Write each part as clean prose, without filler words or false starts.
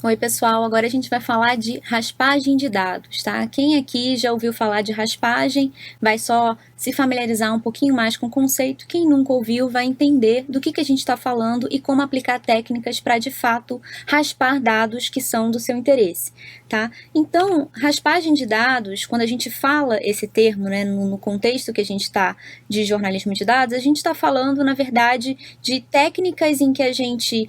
Oi, pessoal, agora a gente vai falar de raspagem de dados, tá? Quem aqui já ouviu falar de raspagem vai só se familiarizar um pouquinho mais com o conceito. Quem nunca ouviu vai entender do que a gente está falando e como aplicar técnicas para, de fato, raspar dados que são do seu interesse, tá? Então, raspagem de dados, quando a gente fala esse termo, né, no contexto que a gente está de jornalismo de dados, a gente está falando, na verdade, de técnicas em que a gente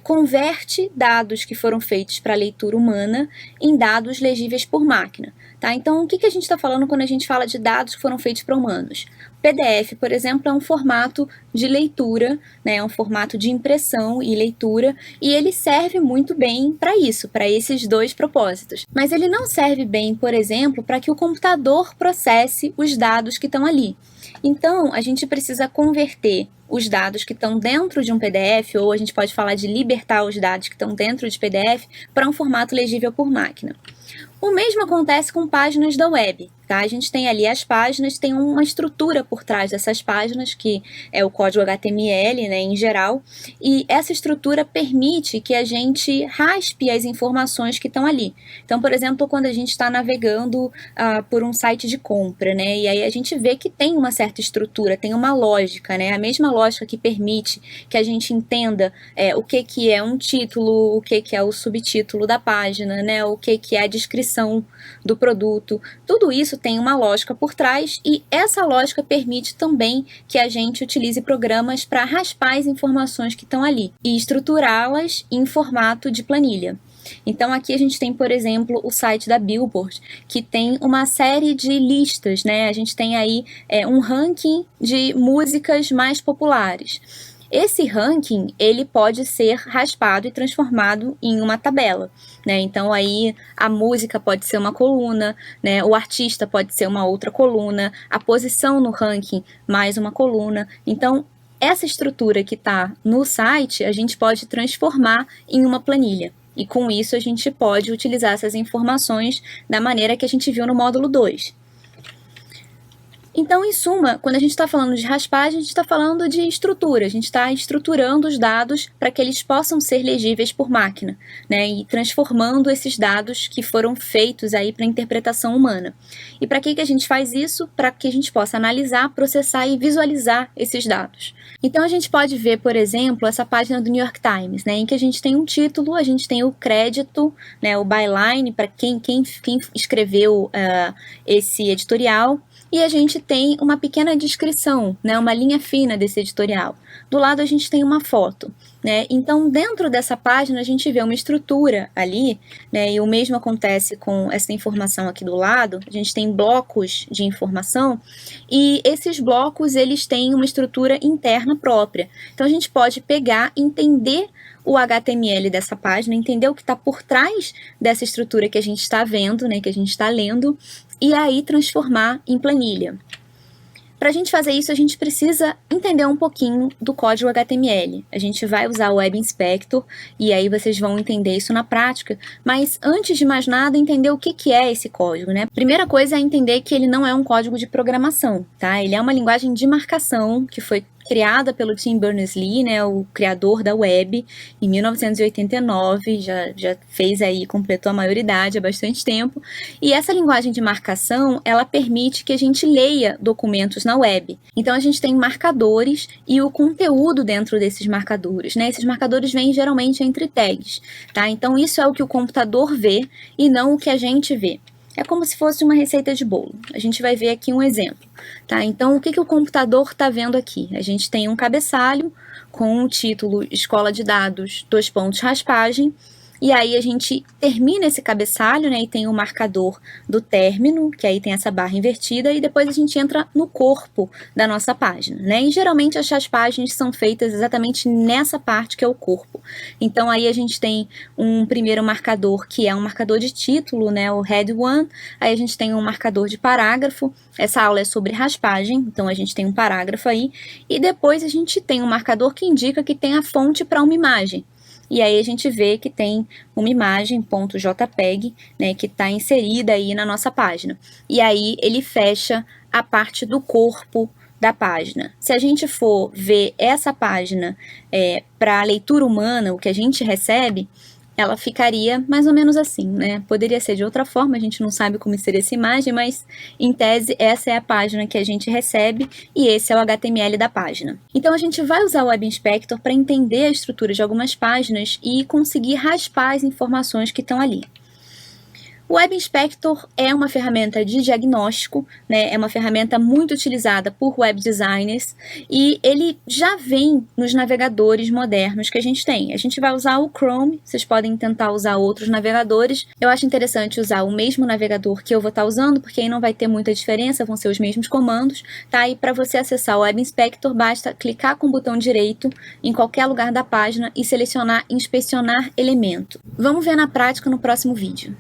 converte dados que foram feitos para leitura humana em dados legíveis por máquina. Tá? Então, o que a gente está falando quando a gente fala de dados que foram feitos para humanos? PDF, por exemplo, é um formato de leitura, né, é um formato de impressão e leitura, e ele serve muito bem para isso, para esses dois propósitos. Mas ele não serve bem, por exemplo, para que o computador processe os dados que estão ali. Então, a gente precisa converter os dados que estão dentro de um PDF, ou a gente pode falar de libertar os dados que estão dentro de PDF, para um formato legível por máquina. O mesmo acontece com páginas da web, tá? A gente tem ali as páginas, tem uma estrutura por trás dessas páginas, que é o código HTML, né, em geral, e essa estrutura permite que a gente raspe as informações que estão ali. Então, por exemplo, quando a gente está navegando por um site de compra, né, e aí a gente vê que tem uma certa estrutura, tem uma lógica, né, a mesma lógica que permite que a gente entenda o que é um título, o que é o subtítulo da página, né, o que é a descrição do produto. Tudo isso tem uma lógica por trás e essa lógica permite também que a gente utilize programas para raspar as informações que estão ali e estruturá-las em formato de planilha. Então aqui a gente tem, por exemplo, o site da Billboard, que tem uma série de listas, né? A gente tem aí um ranking de músicas mais populares. Esse ranking, ele pode ser raspado e transformado em uma tabela, né? Então aí a música pode ser uma coluna, né? O artista pode ser uma outra coluna, a posição no ranking mais uma coluna. Então essa estrutura que está no site, a gente pode transformar em uma planilha. E com isso a gente pode utilizar essas informações da maneira que a gente viu no módulo 2. Então, em suma, quando a gente está falando de raspagem, a gente está falando de estrutura, a gente está estruturando os dados para que eles possam ser legíveis por máquina, né, e transformando esses dados que foram feitos aí para interpretação humana. E para que a gente faz isso? Para que a gente possa analisar, processar e visualizar esses dados. Então, a gente pode ver, por exemplo, essa página do New York Times, né, em que a gente tem um título, a gente tem o crédito, né, o byline, para quem escreveu esse editorial, e a gente tem uma pequena descrição, né, uma linha fina desse editorial. Do lado a gente tem uma foto, né? Então dentro dessa página a gente vê uma estrutura ali, né, e o mesmo acontece com essa informação aqui do lado. A gente tem blocos de informação e esses blocos eles têm uma estrutura interna própria. Então a gente pode pegar, entender o HTML dessa página, entender o que está por trás dessa estrutura que a gente está vendo, né, que a gente está lendo, e aí transformar em planilha. Para a gente fazer isso, a gente precisa entender um pouquinho do código HTML. A gente vai usar o Web Inspector e aí vocês vão entender isso na prática, mas antes de mais nada, entender o que é esse código, né? Primeira coisa é entender que ele não é um código de programação, tá? Ele é uma linguagem de marcação que foi criada pelo Tim Berners-Lee, né, o criador da web, em 1989, já fez aí, completou a maioridade há bastante tempo, e essa linguagem de marcação, ela permite que a gente leia documentos na web. Então a gente tem marcadores e o conteúdo dentro desses marcadores, né, esses marcadores vêm geralmente entre tags, tá? Então isso é o que o computador vê e não o que a gente vê. É como se fosse uma receita de bolo. A gente vai ver aqui um exemplo, tá? Então, o que o computador está vendo aqui? A gente tem um cabeçalho com o título Escola de Dados, raspagem, e aí a gente termina esse cabeçalho, né, e tem o marcador do término, que aí tem essa barra invertida, e depois a gente entra no corpo da nossa página, né? E geralmente as raspagens são feitas exatamente nessa parte que é o corpo. Então aí a gente tem um primeiro marcador que é um marcador de título, né, o head one, aí a gente tem um marcador de parágrafo. Essa aula é sobre raspagem, então a gente tem um parágrafo aí, e depois a gente tem um marcador que indica que tem a fonte para uma imagem. E aí a gente vê que tem uma imagem .jpeg, né, que está inserida aí na nossa página. E aí ele fecha a parte do corpo da página. Se a gente for ver essa página para a leitura humana, o que a gente recebe, ela ficaria mais ou menos assim, né? Poderia ser de outra forma, a gente não sabe como seria essa imagem, mas em tese essa é a página que a gente recebe e esse é o HTML da página. Então a gente vai usar o Web Inspector para entender a estrutura de algumas páginas e conseguir raspar as informações que estão ali. O Web Inspector é uma ferramenta de diagnóstico, né? É uma ferramenta muito utilizada por web designers e ele já vem nos navegadores modernos que a gente tem. A gente vai usar o Chrome, vocês podem tentar usar outros navegadores. Eu acho interessante usar o mesmo navegador que eu vou estar usando, porque aí não vai ter muita diferença, vão ser os mesmos comandos, tá? E para você acessar o Web Inspector, basta clicar com o botão direito em qualquer lugar da página e selecionar Inspecionar elemento. Vamos ver na prática no próximo vídeo.